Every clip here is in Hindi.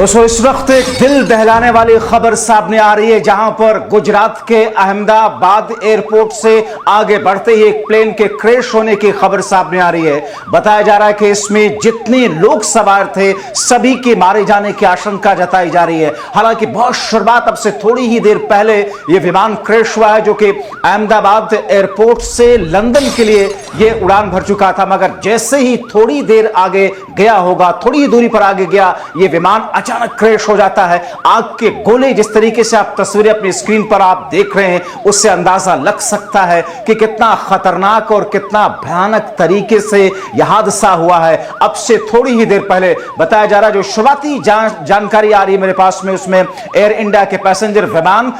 दोस्तों इस वक्त एक दिल दहलाने वाली खबर सामने आ रही है, जहां पर गुजरात के अहमदाबाद एयरपोर्ट से आगे बढ़ते ही एक प्लेन के क्रैश होने की खबर सामने आ रही है। बताया जा रहा है कि इसमें जितने लोग सवार थे सभी के मारे जाने की आशंका जताई जा रही है। हालांकि बहुत शुरुआत अब से थोड़ी ही देर पहले यह विमान क्रैश हुआ है, जो कि अहमदाबाद एयरपोर्ट से लंदन के लिए यह उड़ान भर चुका था, मगर जैसे ही थोड़ी देर आगे गया होगा, थोड़ी ही दूरी पर आगे गया, यह विमान अचानक क्रैश हो जाता है। आग के गोले जिस तरीके से आप तस्वीरें अपनी स्क्रीन पर आप देख रहे हैं, उससे अंदाजा लग सकता है कि कितना खतरनाक और कितना भयानक तरीके से यह हादसा हुआ है। अब से थोड़ी ही देर पहले बताया जा रहा है, जो शुरुआती जानकारी आ रही है मेरे पास में, उसमें एयर इंडिया के पैसेंजर विमान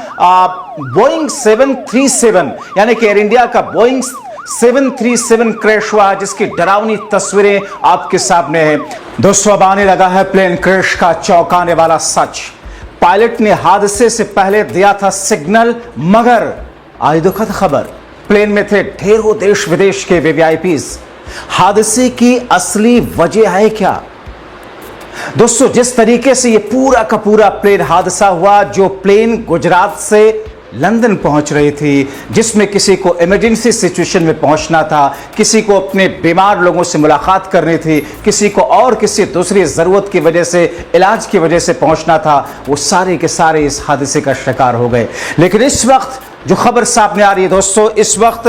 बोइंग 737 यानी कि एयर इंडिया का बोइंग 737 क्रैश हुआ, जिसकी डरावनी तस्वीरें आपके सामने हैं। दोस्तों अब आने लगा है प्लेन क्रैश का चौंकाने वाला सच। पायलट ने हादसे से पहले दिया था सिग्नल, मगर आज दुखद खबर, प्लेन में थे ढेरों देश विदेश के वीवीआईपीज। हादसे की असली वजह है क्या? दोस्तों जिस तरीके से ये पूरा का पूरा प्लेन हादसा हुआ, जो प्लेन गुजरात से लंदन पहुंच रही थी, जिसमें किसी को इमरजेंसी सिचुएशन में पहुंचना था, किसी को अपने बीमार लोगों से मुलाकात करनी थी, किसी को और किसी दूसरी ज़रूरत की वजह से, इलाज की वजह से पहुंचना था, वो सारे के सारे इस हादसे का शिकार हो गए। लेकिन इस वक्त जो खबर सामने आ रही है दोस्तों, इस वक्त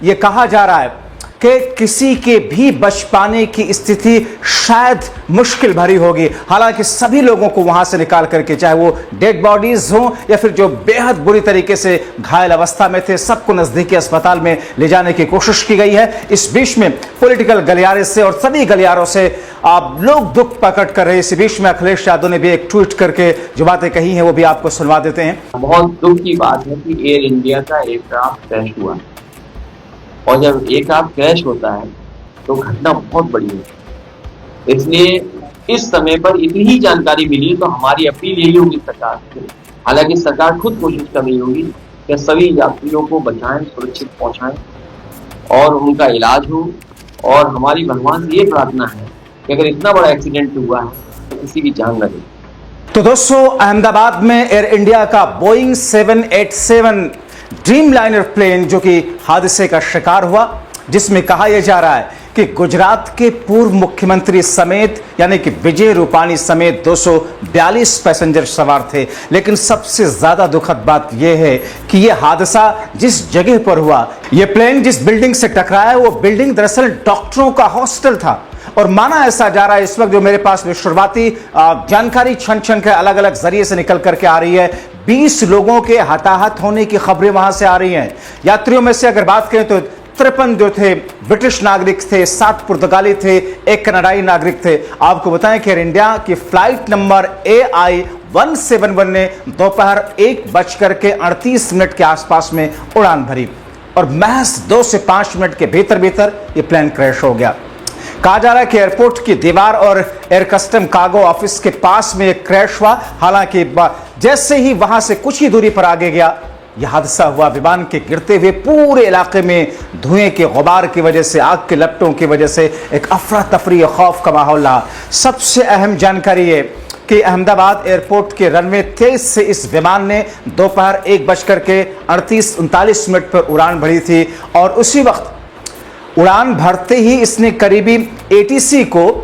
ये कहा जा रहा है कि किसी के भी बच पाने की स्थिति शायद मुश्किल भरी होगी। हालांकि सभी लोगों को वहां से निकाल करके, चाहे वो डेड बॉडीज हों या फिर जो बेहद बुरी तरीके से घायल अवस्था में थे, सबको नजदीकी अस्पताल में ले जाने की कोशिश की गई है। इस बीच में पॉलिटिकल गलियारे से और सभी गलियारों से आप लोग दुख प्रकट कर रहे हैं। इस बीच में अखिलेश यादव ने भी एक ट्वीट करके जो बातें कही हैं वो भी आपको सुनवा देते हैं। बहुत दुख की बात है कि एयर इंडिया का एयरक्राफ्ट क्रैश हुआ, और जब एयरक्राफ्ट क्रैश होता है तो घटना बहुत बड़ी है। इसलिए इस समय पर इतनी ही जानकारी मिली तो हमारी अपील यही होगी सरकार से, हालांकि सरकार खुद कोशिश कर रही होगी कि सभी यात्रियों को बचाएं, सुरक्षित पहुंचाएं और उनका इलाज हो। और हमारी भगवान से ये प्रार्थना है कि अगर इतना बड़ा एक्सीडेंट हुआ है तो किसी की जान न दे। तो दोस्तों अहमदाबाद में एयर इंडिया का बोइंग 787 ड्रीम लाइनर प्लेन जो कि हादसे का शिकार हुआ, जिसमें कहा यह जा रहा है कि गुजरात के पूर्व मुख्यमंत्री समेत यानी कि विजय रूपाणी समेत 242 पैसेंजर सवार थे। लेकिन सबसे ज्यादा दुखद बात यह है कि यह हादसा जिस जगह पर हुआ, यह प्लेन जिस बिल्डिंग से टकराया, वो बिल्डिंग दरअसल डॉक्टरों का हॉस्टल था। और माना ऐसा जा रहा है, इस वक्त जो मेरे पास में शुरुआती जानकारी छन छन के अलग अलग जरिए से निकल करके आ रही है, 20 लोगों के हताहत होने की खबरें वहां से आ रही हैं। यात्रियों में से अगर बात करें तो 53 जो थे ब्रिटिश नागरिक थे, 7 पुर्तगाली थे, 1 कनाडाई नागरिक थे। आपको बताएं कि एयर इंडिया की फ्लाइट नंबर AI 171 ने दोपहर 1:38 के आसपास में उड़ान भरी और महज 2 से 5 मिनट के भीतर भीतर यह प्लेन क्रैश हो गया। कहा जा रहा है कि एयरपोर्ट की दीवार और एयर कस्टम कार्गो ऑफिस के पास में एक क्रैश हुआ। हालांकि जैसे ही वहां से कुछ ही दूरी पर आगे गया, यह हादसा हुआ। विमान के गिरते हुए पूरे इलाके में धुएं के गुबार की वजह से, आग के लपटों की वजह से एक अफरा तफरी खौफ का माहौल रहा। सबसे अहम जानकारी है कि अहमदाबाद एयरपोर्ट के रनवे 23 से इस विमान ने दोपहर 1:39 पर उड़ान भरी थी और उसी वक्त उड़ान भरते ही इसने करीबी ATC को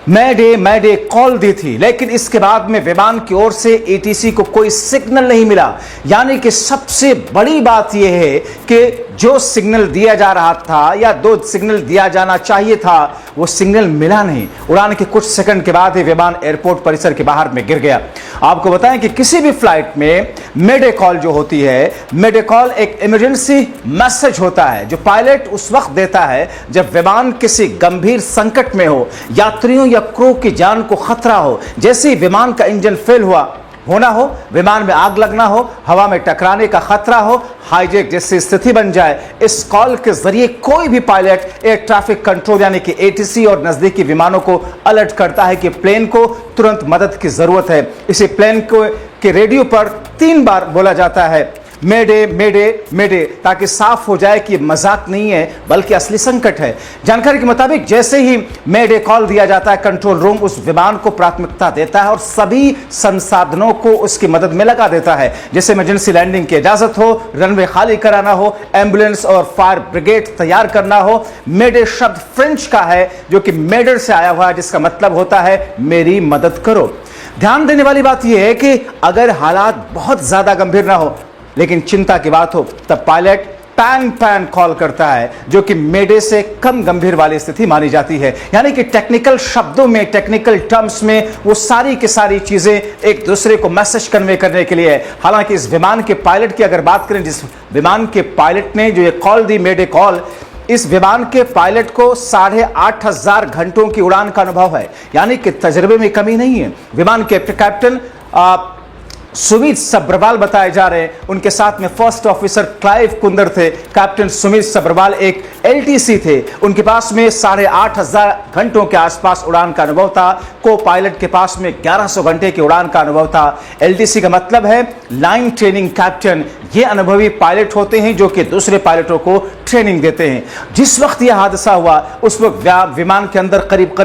मैडे कॉल दी थी। लेकिन इसके बाद में विमान की ओर से ATC को कोई सिग्नल नहीं मिला। यानी कि सबसे बड़ी बात यह है कि जो सिग्नल दिया जा रहा था या दो सिग्नल दिया जाना चाहिए था, वो सिग्नल मिला नहीं। उड़ान के कुछ सेकंड के बाद ही विमान एयरपोर्ट परिसर के बाहर में गिर गया। आपको बताएं कि किसी भी फ्लाइट में मेडे कॉल जो होती है, मेडे कॉल एक इमरजेंसी मैसेज होता है जो पायलट उस वक्त देता है जब विमान किसी गंभीर संकट में हो, यात्रियों या क्रू की जान को खतरा हो। जैसे ही विमान का इंजन फेल होना हो, विमान में आग लगना हो, हवा में टकराने का खतरा हो, हाईजैक जैसी स्थिति बन जाए, इस कॉल के जरिए कोई भी पायलट एयर ट्रैफिक कंट्रोल यानी कि ATC और नजदीकी विमानों को अलर्ट करता है कि प्लेन को तुरंत मदद की जरूरत है। इसे प्लेन को के रेडियो पर 3 बार बोला जाता है। मेडे मेडे मेडे, ताकि साफ हो जाए कि मजाक नहीं है बल्कि असली संकट है। जानकारी के मुताबिक जैसे ही मेडे कॉल दिया जाता है, कंट्रोल रूम उस विमान को प्राथमिकता देता है और सभी संसाधनों को उसकी मदद में लगा देता है, जैसे इमरजेंसी लैंडिंग की इजाजत हो, रनवे खाली कराना हो, एम्बुलेंस और फायर ब्रिगेड तैयार करना हो। मेडे शब्द फ्रेंच का है जो कि मेडर से आया हुआ है, जिसका मतलब होता है मेरी मदद करो। ध्यान देने वाली बात यह है कि अगर हालात बहुत ज्यादा गंभीर ना हो लेकिन चिंता की बात हो, तब पायलट पैन पैन कॉल करता है, जो कि मेडे से कम गंभीर वाली स्थिति मानी जाती है। यानी कि टेक्निकल शब्दों में, टेक्निकल टर्म्स में वो सारी की सारी चीजें एक दूसरे को मैसेज कन्वे करने के लिए है। हालांकि इस विमान के पायलट की अगर बात करें, जिस विमान के पायलट ने जो ये कॉल दी, मेडे कॉल, इस विमान के पायलट को 8,500 घंटों की उड़ान का अनुभव है, यानी कि तजर्बे में कमी नहीं है। विमान के कैप्टन सुमित सब्रवाल बताए जा रहे हैं। उनके साथ में फर्स्ट ऑफिसर क्लाइव कुंदर थे। कैप्टन सुमित सब्रवाल एक एलटीसी थे। उनके पास में 8,500 घंटों के आसपास उड़ान का अनुभव था। को पायलट के पास में 1100 घंटे की उड़ान का अनुभव था। एलटीसी का मतलब है लाइन ट्रेनिंग कैप्टन। ये अनुभवी पायलट होते हैं जो कि दूसरे पायलटों को ट्रेनिंग देते हैं। जिस वक्त यह हादसा हुआ उस वक्त विमान के अंदर करीब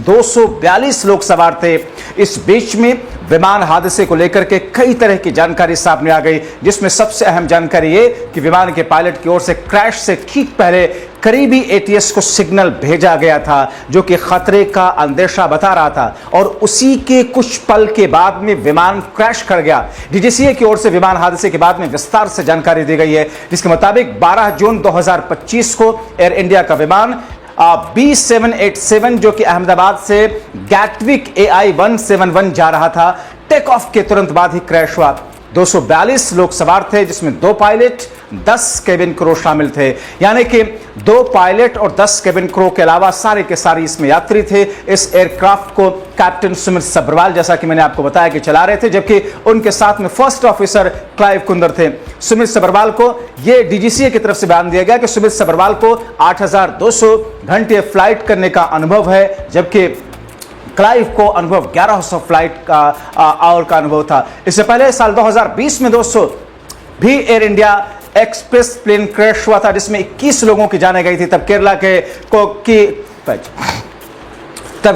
242 लोग सवार थे। इस बीच में विमान हादसे को लेकर के कई तरह की जानकारी सामने आ गई, जिसमें सबसे अहम जानकारी ये कि विमान के पायलट की ओर से क्रैश से ठीक पहले करीबी एटीएस को सिग्नल भेजा गया था जो कि खतरे का अंदेशा बता रहा था, और उसी के कुछ पल के बाद में विमान क्रैश कर गया। डीजीसीए की ओर से विमान हादसे के बाद में विस्तार से जानकारी दी गई है, जिसके मुताबिक 12 जून 2025 को एयर इंडिया का विमान B787 जो कि अहमदाबाद से गैटविक AI-171 जा रहा था, टेक ऑफ के तुरंत बाद ही क्रैश हुआ। 242 लोग सवार थे, जिसमें 2 पायलट, 10 केबिन क्रू शामिल थे। यानी कि 2 पायलट और 10 केबिन क्रू के अलावा सारे के सारे इसमें यात्री थे। इस एयरक्राफ्ट को कैप्टन सुमित सब्रवाल, जैसा कि मैंने आपको बताया, कि चला रहे थे, जबकि उनके साथ में फर्स्ट ऑफिसर क्लाइव कुंदर थे। सुमित सब्रवाल को यह डीजीसीए की तरफ से बयान दिया गया कि सुमित सब्रवाल को 8,200 घंटे फ्लाइट करने का अनुभव है, जबकि क्लाइव को अनुभव 1100 फ्लाइट का आवर का अनुभव था। इससे पहले साल 2020 में दोस्तों भी Air India Express plane crash हुआ था, जिसमें 21 लोगों की जाने गई थी। तब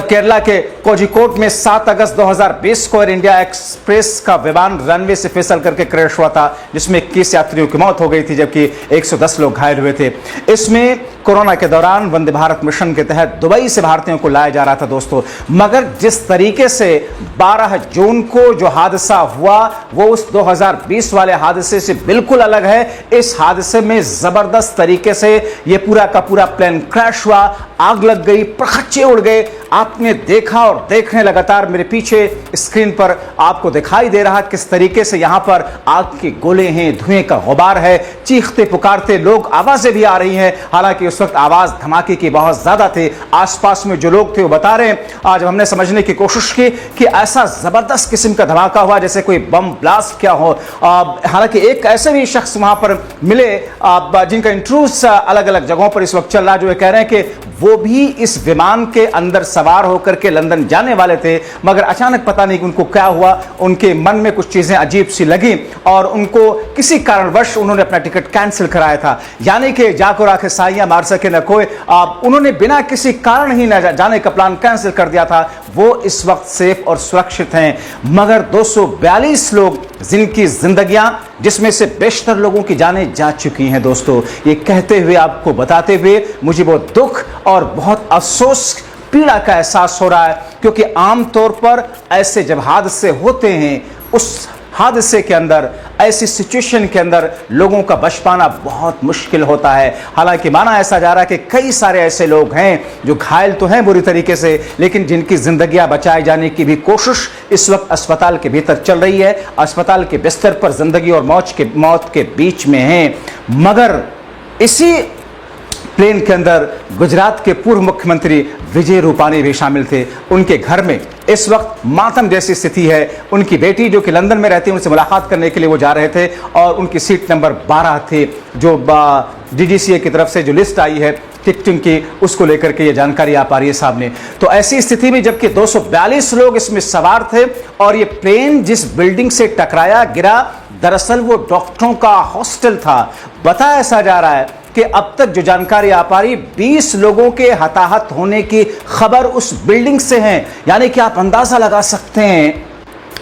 केरला के कोझिकोड में 7 अगस्त 2020 को एयर इंडिया एक्सप्रेस का विमान रनवे से फिसल करके क्रैश हुआ था, जिसमें 21 यात्रियों की मौत हो गई थी, जबकि 110 लोग घायल हुए थे। इसमें कोरोना के दौरान वंदे भारत मिशन के तहत दुबई से भारतीयों को लाया जा रहा था दोस्तों। मगर जिस तरीके से 12 जून को जो हादसा हुआ वो उस 2020 वाले हादसे से बिल्कुल अलग है। इस हादसे में जबरदस्त तरीके से ये पूरा का पूरा प्लेन क्रैश हुआ, आग लग गई, प्रखच्चे उड़ गए। आपने देखा और देख रहे लगातार मेरे पीछे स्क्रीन पर आपको दिखाई दे रहा किस तरीके से यहां पर आग के गोले हैं, धुएं का गुबार है, चीखते पुकारते लोग, आवाजें भी आ रही हैं। हालांकि उस वक्त आवाज धमाके की बहुत ज्यादा थी। आसपास में जो लोग थे वो बता रहे हैं, आज हमने समझने की कोशिश की कि ऐसा जबरदस्त किस्म का धमाका हुआ जैसे कोई बम ब्लास्ट क्या हो। हालांकि एक ऐसे भी शख्स वहां पर मिले जिनका इंटरव्यूज अलग अलग जगहों पर इस वक्त चल रहा है, जो कह रहे हैं कि वो भी इस विमान के अंदर सवार होकर के लंदन जाने वाले थे, मगर अचानक पता नहीं कि उनको क्या हुआ, उनके मन में कुछ चीजें अजीब सी लगी और उनको किसी कारणवश उन्होंने अपना टिकट कैंसिल कराया था। यानी कि जाको राखे साइयां मार सके न कोई, उन्होंने बिना किसी कारण ही न जाने का प्लान कैंसिल कर दिया था। वो इस वक्त सेफ और सुरक्षित हैं। मगर 242 लोग जिनकी जिंदगियां, जिसमें से बेशतर लोगों की जानें जा चुकी हैं दोस्तों, ये कहते हुए, आपको बताते हुए मुझे बहुत दुख और बहुत अफसोस, पीड़ा का एहसास हो रहा है, क्योंकि आमतौर पर ऐसे जब हादसे होते हैं, उस हादसे के अंदर, ऐसी सिचुएशन के अंदर लोगों का बच पाना बहुत मुश्किल होता है। हालांकि माना ऐसा जा रहा है कि कई सारे ऐसे लोग हैं जो घायल तो हैं बुरी तरीके से, लेकिन जिनकी जिंदगियां बचाए जाने की भी कोशिश इस वक्त अस्पताल के भीतर चल रही है, अस्पताल के बिस्तर पर जिंदगी और मौत के बीच में हैं। मगर इसी प्लेन के अंदर गुजरात के पूर्व मुख्यमंत्री विजय रूपानी भी शामिल थे। उनके घर में इस वक्त मातम जैसी स्थिति है। उनकी बेटी जो कि लंदन में रहती है, उनसे मुलाकात करने के लिए वो जा रहे थे और उनकी सीट नंबर 12 थी। जो डीजीसीए की तरफ से जो लिस्ट आई है टिकटिंग की, उसको लेकर के ये जानकारी आ पा रही है सामने। तो ऐसी स्थिति में जबकि 242 लोग इसमें सवार थे और ये प्लेन जिस बिल्डिंग से टकराया, गिरा, दरअसल वो डॉक्टरों का हॉस्टल था। बताया ऐसा जा रहा है कि अब तक जो जानकारी आ पा रही, 20 लोगों के हताहत होने की खबर उस बिल्डिंग से है। यानी कि आप अंदाजा लगा सकते हैं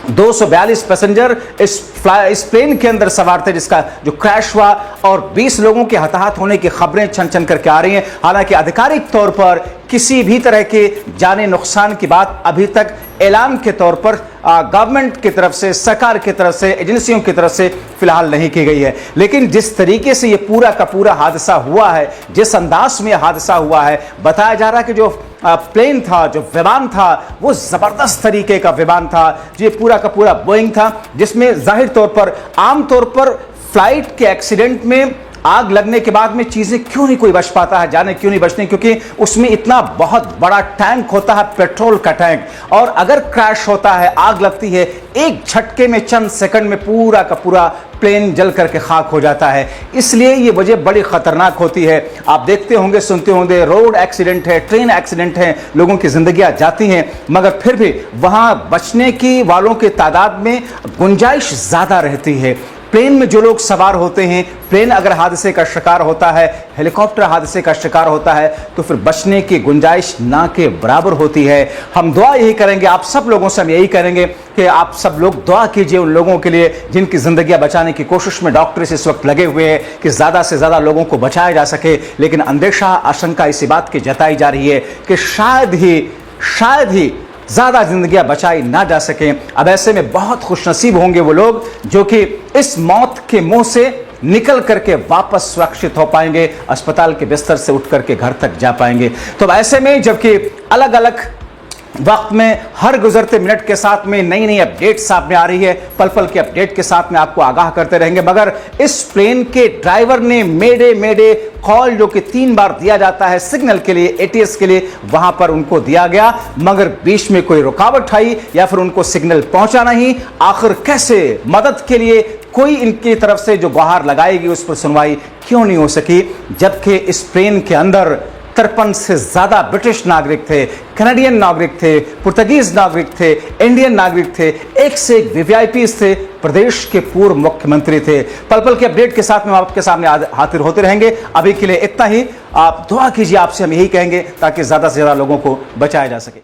242 पैसेंजर इस प्लेन के अंदर सवार थे जिसका जो क्रैश हुआ, और 20 लोगों के हताहत होने की खबरें छन छन करके आ रही हैं। हालांकि आधिकारिक तौर पर किसी भी तरह के जानी नुकसान की बात अभी तक ऐलान के तौर पर गवर्नमेंट की तरफ से, सरकार की तरफ से, एजेंसियों की तरफ से फिलहाल नहीं की गई है। लेकिन जिस तरीके से ये पूरा का पूरा हादसा हुआ है, जिस अंदाज में हादसा हुआ है, बताया जा रहा है कि जो प्लेन था, जो विमान था, वो जबरदस्त तरीके का विमान था। ये पूरा का पूरा बोइंग था, जिसमें जाहिर तौर पर आमतौर पर फ्लाइट के एक्सीडेंट में आग लगने के बाद में चीजें क्यों नहीं कोई बच पाता है, जाने क्यों नहीं बचती, क्योंकि उसमें इतना बहुत बड़ा टैंक होता है, पेट्रोल का टैंक, और अगर क्रैश होता है, आग लगती है, एक झटके में चंद सेकंड में पूरा का पूरा प्लेन जल करके खाक हो जाता है। इसलिए ये वजह बड़ी खतरनाक होती है। आप देखते होंगे, सुनते होंगे, रोड एक्सीडेंट है, ट्रेन एक्सीडेंट है, लोगों की जिंदगियां जाती हैं, मगर फिर भी वहां बचने की वालों की तादाद में गुंजाइश ज्यादा रहती है। प्लेन में जो लोग सवार होते हैं, प्लेन अगर हादसे का शिकार होता है, हेलीकॉप्टर हादसे का शिकार होता है, तो फिर बचने की गुंजाइश ना के बराबर होती है। हम दुआ यही करेंगे, आप सब लोगों से हम यही करेंगे कि आप सब लोग दुआ कीजिए उन लोगों के लिए जिनकी जिंदगियां बचाने की कोशिश में डॉक्टर इस वक्त लगे हुए हैं कि ज्यादा से ज्यादा लोगों को बचाया जा सके। लेकिन अंदेशा, आशंका इसी बात की जताई जा रही है कि शायद ही ज्यादा जिंदगियां बचाई ना जा सकें। अब ऐसे में बहुत खुशनसीब होंगे वो लोग जो कि इस मौत के मुंह से निकल करके वापस सुरक्षित हो पाएंगे, अस्पताल के बिस्तर से उठ करके घर तक जा पाएंगे। तो ऐसे में जबकि अलग अलग वक्त में हर गुजरते मिनट के साथ में नई नई अपडेट सामने आ रही है, पल पल के अपडेट के साथ में आपको आगाह करते रहेंगे, मगर इस प्लेन के ड्राइवर ने मेडे कॉल जो कि 3 बार दिया जाता है सिग्नल के लिए, एटीएस के लिए, वहां पर उनको दिया गया, मगर बीच में कोई रुकावट आई या फिर उनको सिग्नल पहुंचा नहीं। आखिर कैसे मदद के लिए कोई इनकी तरफ से जो गुहार लगाएगी उस पर सुनवाई क्यों नहीं हो सकी, जबकि इस प्लेन के अंदर 53 से ज्यादा ब्रिटिश नागरिक थे, कनाडियन नागरिक थे, पुर्तगीज नागरिक थे, इंडियन नागरिक थे, एक से एक वीवीआईपीज थे, प्रदेश के पूर्व मुख्यमंत्री थे। पल पल के अपडेट के साथ में आपके सामने हाजिर होते रहेंगे। अभी के लिए इतना ही। आप दुआ कीजिए, आपसे हम यही कहेंगे ताकि ज्यादा से ज्यादा लोगों को बचाया जा सके।